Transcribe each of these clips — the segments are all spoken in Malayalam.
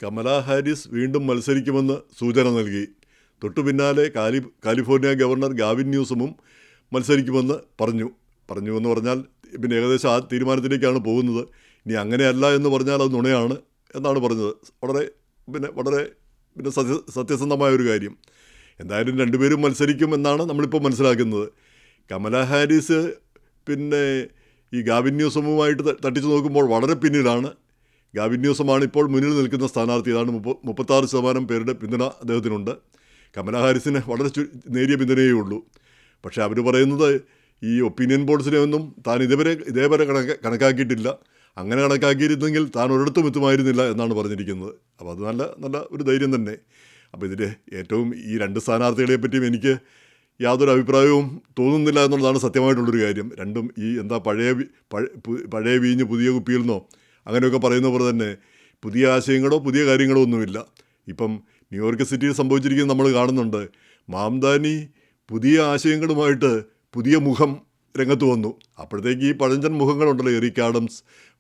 കമല ഹാരിസ് വീണ്ടും മത്സരിക്കുമെന്ന് സൂചന നൽകി. തൊട്ടു പിന്നാലെ കാലിഫോർണിയ ഗവർണർ ഗാവിൻ ന്യൂസമും മത്സരിക്കുമെന്ന് പറഞ്ഞുവെന്ന് പറഞ്ഞാൽ പിന്നെ ഏകദേശം ആ തീരുമാനത്തിലേക്കാണ് പോകുന്നത്. ഇനി അങ്ങനെയല്ല എന്ന് പറഞ്ഞാൽ അത് നുണയാണ് എന്നാണ് പറഞ്ഞത്. വളരെ സത്യസന്ധമായ ഒരു കാര്യം. എന്തായാലും രണ്ടുപേരും മത്സരിക്കും എന്നാണ് നമ്മളിപ്പോൾ മനസ്സിലാക്കുന്നത്. കമല ഹാരിസ് പിന്നെ ഈ ഗാവിൻ ന്യൂസമുമായിട്ട് തട്ടിച്ചു നോക്കുമ്പോൾ വളരെ പിന്നിലാണ്. ഗാവിൻ ന്യൂസമാണ് ഇപ്പോൾ മുന്നിൽ നിൽക്കുന്ന സ്ഥാനാർത്ഥി. അതാണ് 36% പേരുടെ പിന്തുണ അദ്ദേഹത്തിനുണ്ട്. കമല ഹാരിസിന് വളരെ നേരിയ പിന്തുണയേ ഉള്ളൂ. പക്ഷേ അവർ പറയുന്നത് ഈ ഒപ്പീനിയൻ പോൾസിനെ ഒന്നും താൻ ഇതേവരെ കണക്കാക്കിയിട്ടില്ല. അങ്ങനെ കണക്കാക്കിയിരുന്നെങ്കിൽ താൻ ഒരിടത്തും എത്തുമായിരുന്നില്ല എന്നാണ് പറഞ്ഞിരിക്കുന്നത്. അപ്പോൾ അത് നല്ല ഒരു ധൈര്യം തന്നെ. അപ്പോൾ ഇതിൽ ഏറ്റവും ഈ രണ്ട് സ്ഥാനാർത്ഥികളെ പറ്റിയും എനിക്ക് യാതൊരു അഭിപ്രായവും തോന്നുന്നില്ല എന്നുള്ളതാണ് സത്യമായിട്ടുള്ളൊരു കാര്യം. രണ്ടും ഈ പഴയ വീഞ്ഞ് പുതിയ കുപ്പിയിൽ നിന്നോ അങ്ങനെയൊക്കെ പറയുന്ന പോലെ തന്നെ പുതിയ ആശയങ്ങളോ പുതിയ കാര്യങ്ങളോ ഒന്നുമില്ല. ഇപ്പം ന്യൂയോർക്ക് സിറ്റിയിൽ സംഭവിച്ചിരിക്കുന്നത് നമ്മൾ കാണുന്നുണ്ട്. മാംദാനി പുതിയ ആശയങ്ങളുമായിട്ട് പുതിയ മുഖം രംഗത്ത് വന്നു. അപ്പോഴത്തേക്ക് ഈ പഴഞ്ചൻ മുഖങ്ങളുണ്ടല്ലോ, എറിക് ആഡംസ്,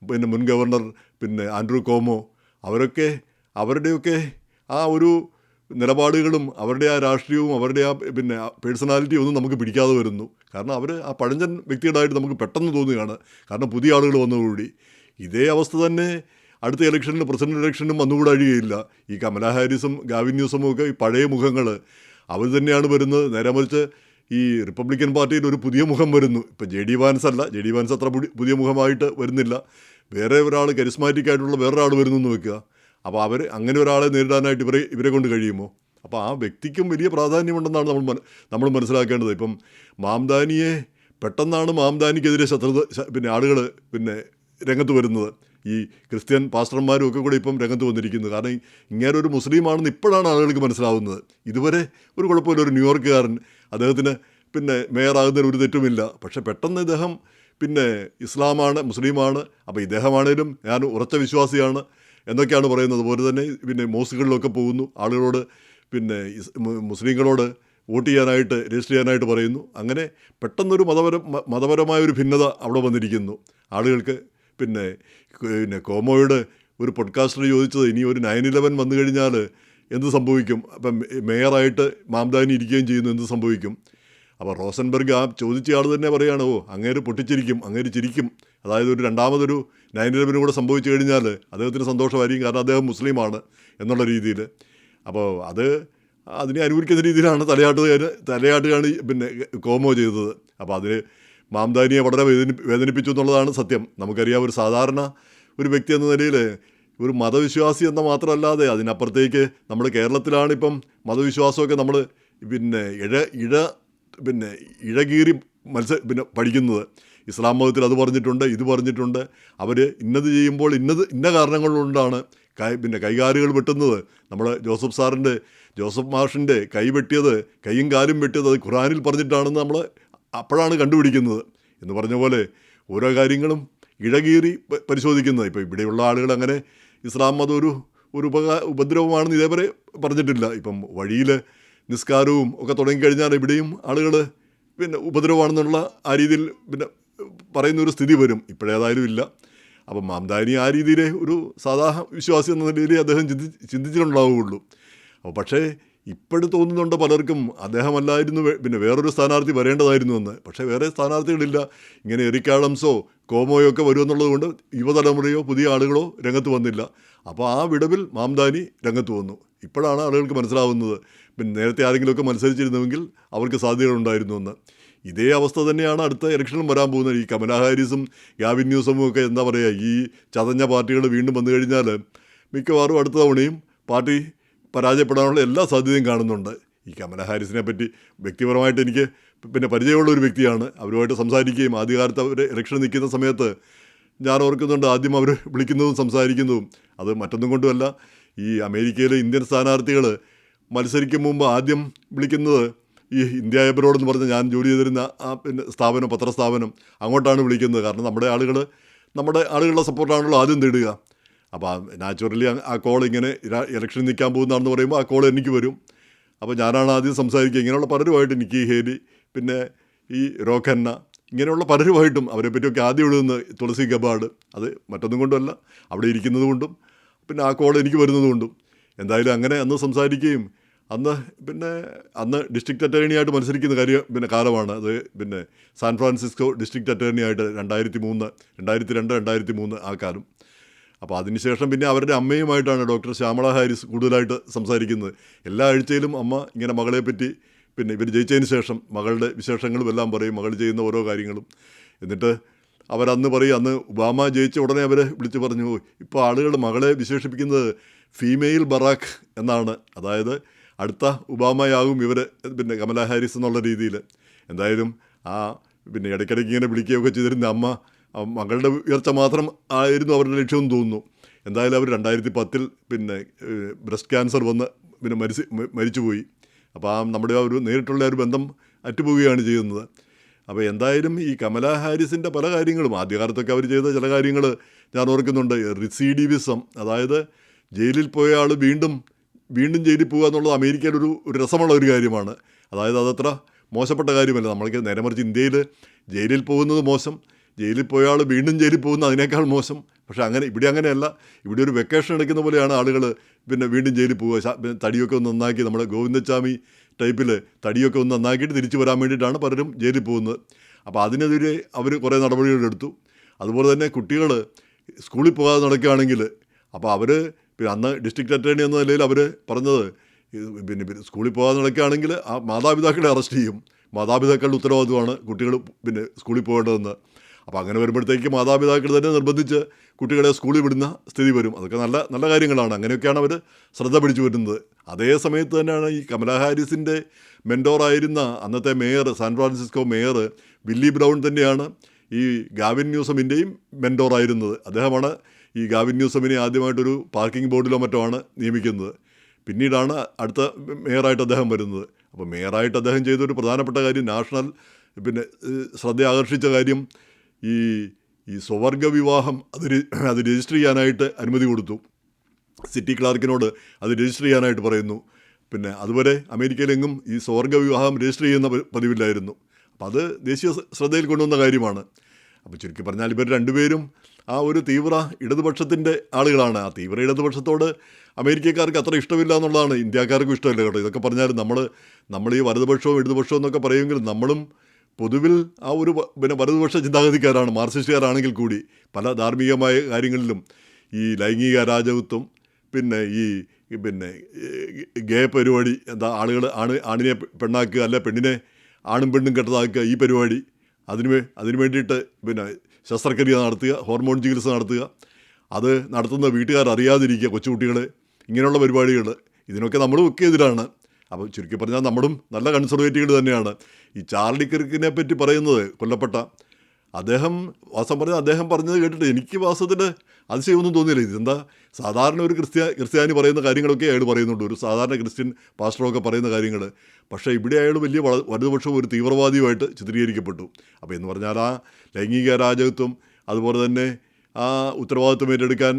പിന്നെ മുൻ ഗവർണർ, പിന്നെ ആൻഡ്രൂ കോമോ, അവരുടെയൊക്കെ ആ ഒരു നിലപാടുകളും അവരുടെ ആ രാഷ്ട്രീയവും അവരുടെ ആ പിന്നെ പേഴ്സണാലിറ്റിയും ഒന്നും നമുക്ക് പിടിക്കാതെ വരുന്നു. കാരണം അവർ ആ പഴഞ്ചൻ വ്യക്തികളായിട്ട് നമുക്ക് പെട്ടെന്ന് തോന്നുകയാണ്. കാരണം പുതിയ ആളുകൾ വന്നതോടുകൂടി ഇതേ അവസ്ഥ തന്നെ അടുത്ത ഇലക്ഷനിൽ പ്രസിഡന്റ് ഇലക്ഷനും വന്നുകൂടാഴികയില്ല. ഈ കമല ഹാരിസും ഗാവിൻ ന്യൂസമും ഒക്കെ ഈ പഴയ മുഖങ്ങൾ അവർ തന്നെയാണ് വരുന്നത്. നേരെ മറിച്ച് ഈ റിപ്പബ്ലിക്കൻ പാർട്ടിയിൽ ഒരു പുതിയ മുഖം വരുന്നു. ഇപ്പം ജെ ഡി വാൻസ് അത്ര പുതിയ മുഖമായിട്ട് വരുന്നില്ല. വേറെ ഒരാൾ കരിസ്മാറ്റിക് ആയിട്ടുള്ള വേറൊരാൾ വരുന്നു എന്ന് വെക്കുക. അപ്പോൾ അങ്ങനെ ഒരാളെ നേരിടാനായിട്ട് ഇവരെ കൊണ്ട് കഴിയുമോ? അപ്പോൾ ആ വ്യക്തിക്കും വലിയ പ്രാധാന്യമുണ്ടെന്നാണ് നമ്മൾ മനസ്സിലാക്കേണ്ടത്. ഇപ്പം പെട്ടെന്നാണ് മാംദാനിക്കെതിരെ ആളുകൾ രംഗത്ത് വരുന്നത്. ഈ ക്രിസ്ത്യൻ പാസ്റ്റർമാരും ഒക്കെ കൂടെ ഇപ്പം രംഗത്ത് വന്നിരിക്കുന്നു. കാരണം ഇങ്ങനെ ഒരു മുസ്ലിമാണെന്ന് ഇപ്പോഴാണ് ആളുകൾക്ക് മനസ്സിലാവുന്നത്. ഇതുവരെ ഒരു കുഴപ്പമില്ല, ഒരു ന്യൂയോർക്കുകാരൻ, അദ്ദേഹത്തിന് മേയറാകുന്നതിന് ഒരു തെറ്റുമില്ല. പക്ഷേ പെട്ടെന്ന് ഇദ്ദേഹം ഇസ്ലാമാണ്, മുസ്ലിമാണ്, അപ്പോൾ ഇദ്ദേഹമാണേലും ഞാൻ ഉറച്ച വിശ്വാസിയാണ് എന്നൊക്കെയാണ് പറയുന്നത്. അതുപോലെ തന്നെ മോസ്കുകളിലൊക്കെ പോകുന്നു, ആളുകളോട് മുസ്ലിങ്ങളോട് വോട്ട് ചെയ്യാനായിട്ട് രജിസ്റ്റർ ചെയ്യാനായിട്ട് പറയുന്നു. അങ്ങനെ പെട്ടെന്നൊരു മതപരമായൊരു ഭിന്നത അവിടെ വന്നിരിക്കുന്നു ആളുകൾക്ക്. കോമോയോട് ഒരു പോഡ്കാസ്റ്റർ ചോദിച്ചത്, ഇനി ഒരു 9/11 വന്നു കഴിഞ്ഞാൽ എന്ത് സംഭവിക്കും, അപ്പം മേയറായിട്ട് മാംദാനി ഇരിക്കുകയും ചെയ്യുന്നു, എന്ത് സംഭവിക്കും? അപ്പോൾ റോസൻബർഗ് ആ ചോദിച്ചയാൾ തന്നെ പറയുകയാണ്, അങ്ങേര് പൊട്ടിച്ചിരിക്കും, അങ്ങേര് ചിരിക്കും. അതായത് ഒരു രണ്ടാമതൊരു 9/11 കൂടെ സംഭവിച്ചു കഴിഞ്ഞാൽ അദ്ദേഹത്തിന് സന്തോഷമായിരിക്കും, കാരണം അദ്ദേഹം മുസ്ലിമാണ് എന്നുള്ള രീതിയിൽ. അപ്പോൾ അതിനെ അനുകൂലിക്കുന്ന രീതിയിലാണ് തലയാട്ടുകയാണ് കോമോ ചെയ്തത്. അപ്പോൾ അതിന് മാംദാനിയെ വളരെ വേദനിപ്പിച്ചു എന്നുള്ളതാണ് സത്യം. നമുക്കറിയാം, ഒരു സാധാരണ ഒരു വ്യക്തി എന്ന നിലയിൽ ഒരു മതവിശ്വാസി എന്ന മാത്രമല്ലാതെ അതിനപ്പുറത്തേക്ക് നമ്മൾ കേരളത്തിലാണിപ്പം മതവിശ്വാസമൊക്കെ നമ്മൾ ഇഴകീറി പഠിക്കുന്നത്. ഇസ്ലാം മതത്തിൽ അത് പറഞ്ഞിട്ടുണ്ട്, ഇത് പറഞ്ഞിട്ടുണ്ട്. അവർ ഇന്നത് ചെയ്യുമ്പോൾ ഇന്ന കാരണങ്ങൾ കൊണ്ടാണ് കൈകാലുകൾ വെട്ടുന്നത്. നമ്മൾ ജോസഫ് മാഷിൻ്റെ കൈയും കാലും വെട്ടിയത് അത് ഖുറാനിൽ പറഞ്ഞിട്ടാണെന്ന് നമ്മൾ അപ്പോഴാണ് കണ്ടുപിടിക്കുന്നത്. എന്ന് പറഞ്ഞ പോലെ ഓരോ കാര്യങ്ങളും ഇഴകീറി പരിശോധിക്കുന്നത്. ഇപ്പോൾ ഇവിടെയുള്ള ആളുകൾ അങ്ങനെ ഇസ്ലാം മതം ഒരു ഉപദ്രവമാണെന്ന് ഇതേവരെ പറഞ്ഞിട്ടില്ല. ഇപ്പം വഴിയിൽ നിസ്കാരവും ഒക്കെ തുടങ്ങിക്കഴിഞ്ഞാൽ ഇവിടെയും ആളുകൾ ഉപദ്രവമാണെന്നുള്ള ആ രീതിയിൽ പറയുന്നൊരു സ്ഥിതി വരും. ഇപ്പോഴേതായാലും ഇല്ല. അപ്പം മാംദാനി ആ രീതിയിൽ ഒരു സാധാ വിശ്വാസി എന്ന നിലയിൽ അദ്ദേഹം ചിന്തിച്ചിട്ടുണ്ടാവുകയുള്ളൂ. അപ്പോൾ പക്ഷേ ഇപ്പോഴും തോന്നുന്നുണ്ട് പലർക്കും അദ്ദേഹമല്ലായിരുന്നു വേറൊരു സ്ഥാനാർത്ഥി വരേണ്ടതായിരുന്നു എന്ന്. പക്ഷേ വേറെ സ്ഥാനാർത്ഥികളില്ല. ഇങ്ങനെ എറിക് ആഡംസോ കോമോയോ ഒക്കെ വരുമെന്നുള്ളത് കൊണ്ട് യുവതലമുറയോ പുതിയ ആളുകളോ രംഗത്ത് വന്നില്ല. അപ്പോൾ ആ വിടവിൽ മാംദാനി രംഗത്ത് വന്നു. ഇപ്പോഴാണ് ആളുകൾക്ക് മനസ്സിലാവുന്നത് നേരത്തെ ആരെങ്കിലുമൊക്കെ മത്സരിച്ചിരുന്നുവെങ്കിൽ അവർക്ക് സാധ്യതകളുണ്ടായിരുന്നു എന്ന്. ഇതേ അവസ്ഥ തന്നെയാണ് അടുത്ത ഇലക്ഷനിലും വരാൻ പോകുന്നത്. ഈ കമല ഹാരിസും ഗാവിൻ ന്യൂസമും ഒക്കെ ഈ ചതഞ്ഞ പാർട്ടികൾ വീണ്ടും വന്നു കഴിഞ്ഞാൽ മിക്കവാറും അടുത്ത തവണയും പാർട്ടി പരാജയപ്പെടാനുള്ള എല്ലാ സാധ്യതയും കാണുന്നുണ്ട്. ഈ കമല ഹാരിസിനെ പറ്റി വ്യക്തിപരമായിട്ട് എനിക്ക് പരിചയമുള്ള ഒരു വ്യക്തിയാണ്. അവരുമായിട്ട് സംസാരിക്കുകയും ആദ്യകാലത്ത് അവർ ഇലക്ഷൻ നിൽക്കുന്ന സമയത്ത് ഞാൻ ഓർക്കുന്നുണ്ട്, ആദ്യം അവർ വിളിക്കുന്നതും സംസാരിക്കുന്നതും. അത് മറ്റൊന്നും കൊണ്ടുമല്ല, ഈ അമേരിക്കയിലെ ഇന്ത്യൻ സ്ഥാനാർത്ഥികൾ മത്സരിക്കും മുമ്പ് ആദ്യം വിളിക്കുന്നത് ഈ ഇന്ത്യ എബ്രോഡ് എന്ന് പറഞ്ഞ് ഞാൻ ജോലി ചെയ്തിരുന്ന ആ പത്രസ്ഥാപനം അങ്ങോട്ടാണ് വിളിക്കുന്നത്. കാരണം നമ്മുടെ ആളുകളുടെ സപ്പോർട്ടാണല്ലോ ആദ്യം തേടുക. അപ്പോൾ നാച്ചുറലി ആ കോൾ ഇങ്ങനെ ഇലക്ഷൻ നിൽക്കാൻ പോകുന്നതാണെന്ന് പറയുമ്പോൾ ആ കോൾ എനിക്ക് വരും. അപ്പോൾ ഞാനാണ് ആദ്യം സംസാരിക്കുക. ഇങ്ങനെയുള്ള പലരുമായിട്ട് നിക്കി ഹേലി, ഈ റോഖന്ന, ഇങ്ങനെയുള്ള പലരുമായിട്ടും അവരെ പറ്റിയൊക്കെ ആദ്യം എഴുതുന്നത് തുളസി ഗബാർഡ്. അത് മറ്റൊന്നും കൊണ്ടുമല്ല, അവിടെ ഇരിക്കുന്നത് കൊണ്ടും പിന്നെ ആ കോൾ എനിക്ക് വരുന്നതുകൊണ്ടും എന്തായാലും അങ്ങനെ അന്ന് സംസാരിക്കുകയും അന്ന് അന്ന് ഡിസ്ട്രിക്ട് അറ്റേർണിയായിട്ട് മത്സരിക്കുന്ന കാലമാണ് അത്. സാൻ ഫ്രാൻസിസ്കോ ഡിസ്ട്രിക്ട് അറ്റേർണിയായിട്ട് 2002 ആ കാലം. അപ്പോൾ അതിനുശേഷം അവരുടെ അമ്മയുമായിട്ടാണ് ഡോക്ടർ ശ്യാമള ഹാരിസ് കൂടുതലായിട്ട് സംസാരിക്കുന്നത്. എല്ലാ ആഴ്ചയിലും അമ്മ ഇങ്ങനെ മകളെപ്പറ്റി ഇവർ ജയിച്ചതിന് ശേഷം മകളുടെ വിശേഷങ്ങളും എല്ലാം പറയും, മകൾ ചെയ്യുന്ന ഓരോ കാര്യങ്ങളും. എന്നിട്ട് അവരന്ന് പറയും, അന്ന് ഒബാമ ജയിച്ച ഉടനെ അവർ വിളിച്ച് പറഞ്ഞു, ഇപ്പോൾ ആളുകൾ മകളെ വിശേഷിപ്പിക്കുന്നത് ഫീമെയിൽ ബറാക്ക് എന്നാണ്, അതായത് അടുത്ത ഒബാമയാകും ഇവർ കമല ഹാരിസ് എന്നുള്ള രീതിയിൽ. എന്തായാലും ഇടയ്ക്കിടയ്ക്ക് ഇങ്ങനെ വിളിക്കുകയൊക്കെ ചെയ്തിരുന്ന അമ്മ മകളുടെ ഉയർച്ച മാത്രം ആയിരുന്നു അവരുടെ ലക്ഷ്യമെന്ന് തോന്നുന്നു. എന്തായാലും അവർ 2010 ബ്രസ്റ്റ് ക്യാൻസർ വന്ന് മരിച്ചുപോയി. അപ്പോൾ നമ്മുടെ ഒരു നേരിട്ടുള്ള ഒരു ബന്ധം അറ്റുപോവുകയാണ് ചെയ്യുന്നത്. അപ്പോൾ എന്തായാലും ഈ കമല ഹാരിസിൻ്റെ പല കാര്യങ്ങളും ആദ്യകാലത്തൊക്കെ അവർ ചെയ്ത ചില കാര്യങ്ങൾ ഞാൻ ഓർക്കുന്നുണ്ട്. റിസീഡിവിസം, അതായത് ജയിലിൽ പോയ ആൾ വീണ്ടും ജയിലിൽ പോകുക എന്നുള്ളത് അമേരിക്കയിൽ ഒരു രസമുള്ള ഒരു കാര്യമാണ്. അതായത് അതത്ര മോശപ്പെട്ട കാര്യമല്ല. നമ്മൾക്ക് നേരെ മറിച്ച് ഇന്ത്യയിൽ ജയിലിൽ പോകുന്നത് മോശം, ജയിലിൽ പോയ ആൾ വീണ്ടും ജയിലിൽ പോകുന്നത് അതിനേക്കാൾ മോശം. പക്ഷേ ഇവിടെ അങ്ങനെയല്ല. ഇവിടെ ഒരു വെക്കേഷൻ എടുക്കുന്ന പോലെയാണ് ആളുകൾ വീണ്ടും ജയിലിൽ പോവുക. തടിയൊക്കെ ഒന്ന് നന്നാക്കി, നമ്മുടെ ഗോവിന്ദച്ചാമി ടൈപ്പിൽ തടിയൊക്കെ ഒന്ന് നന്നാക്കിയിട്ട് തിരിച്ചു വരാൻ വേണ്ടിയിട്ടാണ് പലരും ജയിലിൽ പോകുന്നത്. അപ്പോൾ അതിനെതിരെ അവർ കുറേ നടപടികളെടുത്തു. അതുപോലെ തന്നെ കുട്ടികൾ സ്കൂളിൽ പോകാതെ നടക്കുകയാണെങ്കിൽ അപ്പോൾ അവർ അന്ന് ഡിസ്ട്രിക്ട് അറ്റേർണി എന്ന നിലയിൽ അവർ പറഞ്ഞത് സ്കൂളിൽ പോകാതെ നടക്കുകയാണെങ്കിൽ ആ മാതാപിതാക്കളെ അറസ്റ്റ് ചെയ്യും, മാതാപിതാക്കളുടെ ഉത്തരവാദിത്വമാണ് കുട്ടികൾ സ്കൂളിൽ പോകേണ്ടതെന്ന്. അപ്പോൾ അങ്ങനെ വരുമ്പോഴത്തേക്ക് മാതാപിതാക്കൾ തന്നെ നിർബന്ധിച്ച് കുട്ടികളെ സ്കൂളിൽ വിടുന്ന സ്ഥിതി വരും. അതൊക്കെ നല്ല കാര്യങ്ങളാണ്. അങ്ങനെയൊക്കെയാണ് അവർ ശ്രദ്ധ പിടിച്ചു വരുന്നത്. അതേ സമയത്ത് തന്നെയാണ് ഈ കമല ഹാരിസിൻ്റെ മെൻറ്റോറായിരുന്ന അന്നത്തെ mayor, San Francisco mayor Willie Brown തന്നെയാണ് ഈ ഗാവിൻ ന്യൂസമിൻ്റെയും മെൻറ്റോറായിരുന്നത്. അദ്ദേഹമാണ് ഈ ഗാവിൻ ന്യൂസമിനെ ആദ്യമായിട്ടൊരു പാർക്കിംഗ് ബോർഡിലോ മറ്റോ ആണ് നിയമിക്കുന്നത്. പിന്നീടാണ് അടുത്ത മേയറായിട്ട് അദ്ദേഹം വരുന്നത്. അപ്പോൾ മേയറായിട്ട് അദ്ദേഹം ചെയ്തൊരു പ്രധാനപ്പെട്ട കാര്യം, നാഷണൽ ശ്രദ്ധ ആകർഷിച്ച കാര്യം, ഈ സ്വവർഗ വിവാഹം അത് രജിസ്റ്റർ ചെയ്യാനായിട്ട് അനുമതി കൊടുത്തു. സിറ്റി ക്ലാർക്കിനോട് അത് രജിസ്റ്റർ ചെയ്യാനായിട്ട് പറയുന്നു. അതുവരെ അമേരിക്കയിലെങ്ങും ഈ സ്വവർഗ വിവാഹം രജിസ്റ്റർ ചെയ്യുന്ന പതിവില്ലായിരുന്നു. അപ്പോൾ അത് ദേശീയ ശ്രദ്ധയിൽ കൊണ്ടുവന്ന കാര്യമാണ്. അപ്പോൾ ചുരുക്കി പറഞ്ഞാൽ ഇവർ രണ്ടുപേരും ആ ഒരു തീവ്ര ഇടതുപക്ഷത്തിൻ്റെ ആളുകളാണ്. ആ തീവ്ര ഇടതുപക്ഷത്തോട് അമേരിക്കക്കാർക്ക് അത്ര ഇഷ്ടമില്ല എന്നുള്ളതാണ്, ഇന്ത്യക്കാർക്കും ഇഷ്ടമില്ല കേട്ടോ. ഇതൊക്കെ പറഞ്ഞാൽ നമ്മൾ ഈ വലതുപക്ഷവും ഇടതുപക്ഷവും എന്നൊക്കെ പറയുമെങ്കിൽ നമ്മളും പൊതുവിൽ ആ ഒരു വലതുപക്ഷ ചിന്താഗതിക്കാരാണ്, മാർക്സിസ്റ്റുകാരാണെങ്കിൽ കൂടി. പല ധാർമ്മികമായ കാര്യങ്ങളിലും ഈ ലൈംഗിക അരാജകത്വം, ഈ ഗേ പരിപാടി, ആണിനെ പെണ്ണാക്കുക, അല്ല പെണ്ണിനെ ആണും പെണ്ണും കെട്ടതാക്കുക, ഈ പരിപാടി, അതിനു വേണ്ടിയിട്ട് ശസ്ത്രക്രിയ നടത്തുക, ഹോർമോൺ ചികിത്സ നടത്തുക, അത് നടത്തുന്ന വീട്ടുകാർ അറിയാതിരിക്കുക, കൊച്ചുകുട്ടികളെ, ഇങ്ങനെയുള്ള പരിപാടികൾ, ഇതിനൊക്കെ നമ്മളും ഒക്കെ എതിരാണ്. അപ്പോൾ ചുരുക്കി പറഞ്ഞാൽ നമ്മളും നല്ല കൺസർവേറ്റീവുകൾ തന്നെയാണ്. ഈ ചാർലി കിർക്കിനെ പറ്റി പറയുന്നത്, കൊല്ലപ്പെട്ട അദ്ദേഹം പറഞ്ഞത് കേട്ടിട്ട് എനിക്ക് വാസ്തവത്തിൽ അതിശയമൊന്നും തോന്നിയില്ല. ഇതെന്താ, സാധാരണ ഒരു ക്രിസ്ത്യാനി പറയുന്ന കാര്യങ്ങളൊക്കെ അയാൾ പറയുന്നുണ്ട്, ഒരു സാധാരണ ക്രിസ്ത്യൻ പാസ്റ്ററൊക്കെ പറയുന്ന കാര്യങ്ങൾ. പക്ഷേ ഇവിടെ അയാൾ വലിയ വലതുപക്ഷവും ഒരു തീവ്രവാദിയുമായിട്ട് ചിത്രീകരിക്കപ്പെട്ടു. അപ്പോൾ എന്ന് പറഞ്ഞാൽ ആ ലൈംഗിക അരാജകത്വം, അതുപോലെ തന്നെ ആ ഉത്തരവാദിത്വം ഏറ്റെടുക്കാൻ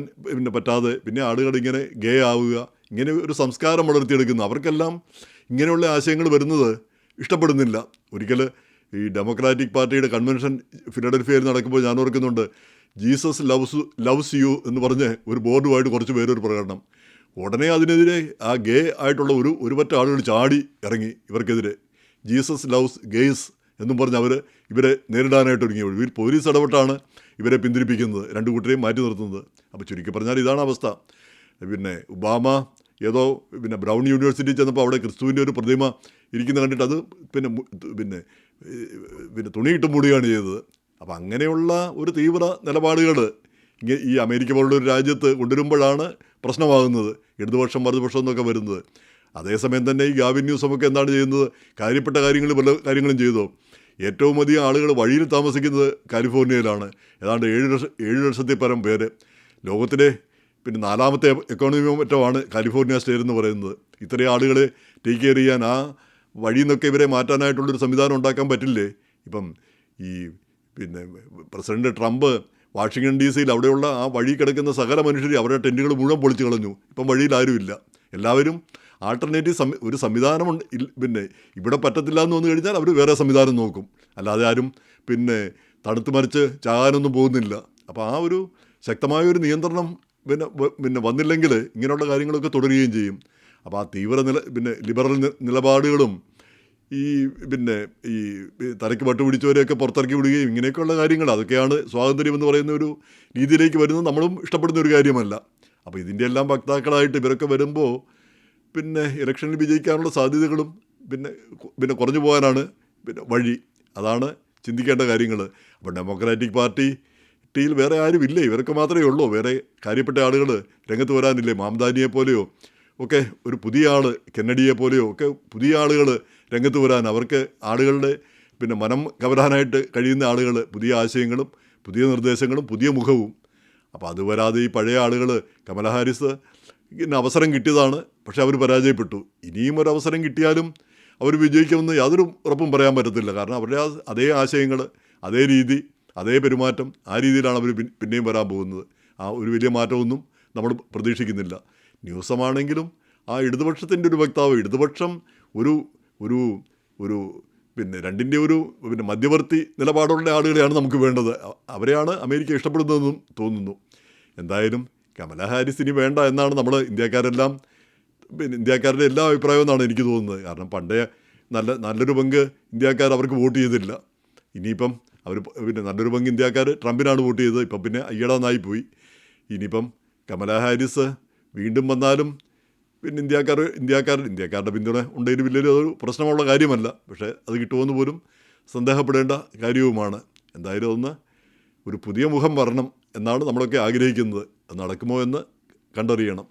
പറ്റാതെ ആളുകൾ ഇങ്ങനെ ഗേ ആവുക, ഇങ്ങനെ ഒരു സംസ്കാരം വളർത്തിയെടുക്കുന്നു. അവർക്കെല്ലാം ഇങ്ങനെയുള്ള ആശയങ്ങൾ വരുന്നത് ഇഷ്ടപ്പെടുന്നില്ല. ഒരിക്കൽ ഈ ഡെമോക്രാറ്റിക് പാർട്ടിയുടെ കൺവെൻഷൻ ഫിലഡൽഫിയയിൽ നടക്കുമ്പോൾ ഞാൻ ഓർക്കുന്നുണ്ട്, ജീസസ് ലവ്സ് യു എന്ന് പറഞ്ഞ് ഒരു ബോർഡുമായിട്ട് കുറച്ച് പേരൊരു പ്രകടനം. ഉടനെ അതിനെതിരെ ആ ഗേ ആയിട്ടുള്ള ഒരു പറ്റ ആളുകൾ ചാടി ഇറങ്ങി ഇവർക്കെതിരെ. ജീസസ് ലവ്സ് ഗെയ്സ് എന്നും പറഞ്ഞ് ഇവരെ നേരിടാനായിട്ട് ഒരുങ്ങി. പോലീസ് ഇടപെട്ടാണ് ഇവരെ പിന്തിരിപ്പിക്കുന്നത്, രണ്ടു കൂട്ടരെയും മാറ്റി നിർത്തുന്നത്. അപ്പോൾ ചുരുക്കി പറഞ്ഞാൽ ഇതാണ് അവസ്ഥ. ഒബാമ ഏതോ ബ്രൗൺ യൂണിവേഴ്സിറ്റി ചെന്നപ്പോൾ അവിടെ ക്രിസ്തുവിൻ്റെ ഒരു പ്രതിമ ഇരിക്കുന്ന കണ്ടിട്ട് അത് തുണിയിട്ട് മൂടുകയാണ് ചെയ്തത്. അപ്പോൾ അങ്ങനെയുള്ള ഒരു തീവ്ര നിലപാടുകൾ ഈ അമേരിക്ക പോലുള്ള ഒരു രാജ്യത്ത് കൊണ്ടുവരുമ്പോഴാണ് പ്രശ്നമാകുന്നത്, ഇടതുപക്ഷം വലതുപക്ഷം എന്നൊക്കെ വരുന്നത്. അതേസമയം തന്നെ ഈ ഗാവിൻ ന്യൂസമൊക്കെ എന്താണ് ചെയ്യുന്നത്, കാര്യപ്പെട്ട പല കാര്യങ്ങളും ചെയ്തോ. ഏറ്റവും അധികം ആളുകൾ വഴിയിൽ താമസിക്കുന്നത് കാലിഫോർണിയയിലാണ്. ഏതാണ്ട് 7 ലക്ഷത്തിൽ പരം പേര്. ലോകത്തിലെ 4ാമത്തെ എക്കോണമി മറ്റോ ആണ് കാലിഫോർണിയ സ്റ്റേറ്റ് എന്ന് പറയുന്നത്. ഇത്രയും ആളുകളെ ടേക്ക് കെയർ ചെയ്യാൻ ആ വഴിയിൽ നിന്നൊക്കെ ഇവരെ മാറ്റാനായിട്ടുള്ളൊരു സംവിധാനം ഉണ്ടാക്കാൻ പറ്റില്ലേ? ഇപ്പം ഈ പ്രസിഡന്റ് ട്രംപ് വാഷിങ്ടൺ DC അവിടെയുള്ള ആ വഴി കിടക്കുന്ന സകല മനുഷ്യർ അവരുടെ ടെൻറ്റുകൾ മുഴുവൻ പൊളിച്ചു കളഞ്ഞു. ഇപ്പം വഴിയിൽ ആരുമില്ല. എല്ലാവരും ആൾട്ടർനേറ്റീവ് ഒരു സംവിധാനം ഇവിടെ പറ്റത്തില്ല എന്ന് വന്നു കഴിഞ്ഞാൽ അവർ വേറെ സംവിധാനം നോക്കും. അല്ലാതെ ആരും തണുത്ത് മറിച്ച് ചാകാനൊന്നും പോകുന്നില്ല. അപ്പോൾ ആ ഒരു ശക്തമായൊരു നിയന്ത്രണം പിന്നെ വന്നില്ലെങ്കിൽ ഇങ്ങനെയുള്ള കാര്യങ്ങളൊക്കെ തുടരുകയും ചെയ്യും. അപ്പോൾ ആ ലിബറൽ നിലപാടുകളും ഈ പിന്നെ ഈ തലയ്ക്ക് പട്ടുപിടിച്ചവരെയൊക്കെ പുറത്തിറക്കി വിടുകയും ഇങ്ങനെയൊക്കെയുള്ള കാര്യങ്ങൾ, അതൊക്കെയാണ് സ്വാതന്ത്ര്യം എന്ന് പറയുന്ന ഒരു രീതിയിലേക്ക് വരുന്നത് നമ്മളും ഇഷ്ടപ്പെടുന്ന ഒരു കാര്യമല്ല. അപ്പോൾ ഇതിൻ്റെ എല്ലാം വക്താക്കളായിട്ട് ഇവരൊക്കെ വരുമ്പോൾ പിന്നെ ഇലക്ഷനിൽ വിജയിക്കാനുള്ള സാധ്യതകളും പിന്നെ കുറഞ്ഞു പോകാനാണ് വഴി. അതാണ് ചിന്തിക്കേണ്ട കാര്യങ്ങൾ. അപ്പോൾ ഡെമോക്രാറ്റിക് പാർട്ടിയിൽ വേറെ ആരുമില്ലേ, ഇവരൊക്കെ മാത്രമേ ഉള്ളൂ. വേറെ കാര്യപ്പെട്ട ആളുകൾ രംഗത്ത് വരാനില്ലേ? മാംദാനിയെ പോലെയോ ഒക്കെ ഒരു പുതിയ ആൾ, കെന്നഡിയെ പോലെയോ ഒക്കെ പുതിയ ആളുകൾ രംഗത്ത് വരാൻ, അവർക്ക് ആളുകളുടെ മനം കവരാനായിട്ട് കഴിയുന്ന ആളുകൾ, പുതിയ ആശയങ്ങളും പുതിയ നിർദ്ദേശങ്ങളും പുതിയ മുഖവും. അപ്പോൾ അത് വരാതെ ഈ പഴയ ആളുകൾ, കമല ഹാരിസ് അവസരം കിട്ടിയതാണ്, പക്ഷേ അവർ പരാജയപ്പെട്ടു. ഇനിയും ഒരു അവസരം കിട്ടിയാലും അവർ വിജയിക്കുമെന്ന് യാതൊരു ഉറപ്പും പറയാൻ പറ്റത്തില്ല. കാരണം അവരുടെ അതേ ആശയങ്ങൾ, അതേ രീതി, അതേ പെരുമാറ്റം, ആ രീതിയിലാണ് അവർ പിന്നെയും വരാൻ പോകുന്നത്. ആ ഒരു വലിയ മാറ്റമൊന്നും നമ്മൾ പ്രതീക്ഷിക്കുന്നില്ല. ന്യൂസമാണെങ്കിലും ആ ഇടതുപക്ഷത്തിൻ്റെ ഒരു വക്താവ്, ഇടതുപക്ഷം ഒരു ഒരു ഒരു രണ്ടിൻ്റെ ഒരു മധ്യവർത്തി നിലപാടുള്ള ആളുകളെയാണ് നമുക്ക് വേണ്ടത്. അവരെയാണ് അമേരിക്ക ഇഷ്ടപ്പെടുന്നതെന്നും തോന്നുന്നു. എന്തായാലും കമല ഹാരിസ് ഇനി വേണ്ട എന്നാണ് നമ്മൾ ഇന്ത്യക്കാരുടെ എല്ലാ അഭിപ്രായവും എന്നാണ് എനിക്ക് തോന്നുന്നത്. കാരണം പണ്ടേ നല്ലൊരു പങ്ക് ഇന്ത്യക്കാർ അവർക്ക് വോട്ട് ചെയ്തില്ല. ഇനിയിപ്പം അവർ നല്ലൊരു പങ്ക് ഇന്ത്യക്കാർ ട്രംപിനാണ് വോട്ട് ചെയ്തത്. ഇപ്പം അയ്യടാന്നായിപ്പോയി. ഇനിയിപ്പം കമല ഹാരിസ് വീണ്ടും വന്നാലും ഇന്ത്യക്കാരുടെ പിന്തുണ ഉണ്ടെങ്കിലും വലിയൊരു അതൊരു പ്രശ്നമുള്ള കാര്യമല്ല. പക്ഷേ അത് കിട്ടുമെന്ന് പോലും സന്ദേഹപ്പെടേണ്ട കാര്യവുമാണ്. എന്തായാലും ഒരു പുതിയ മുഖം വരണം എന്നാണ് നമ്മളൊക്കെ ആഗ്രഹിക്കുന്നത്. അത് നടക്കുമോ എന്ന് കണ്ടറിയണം.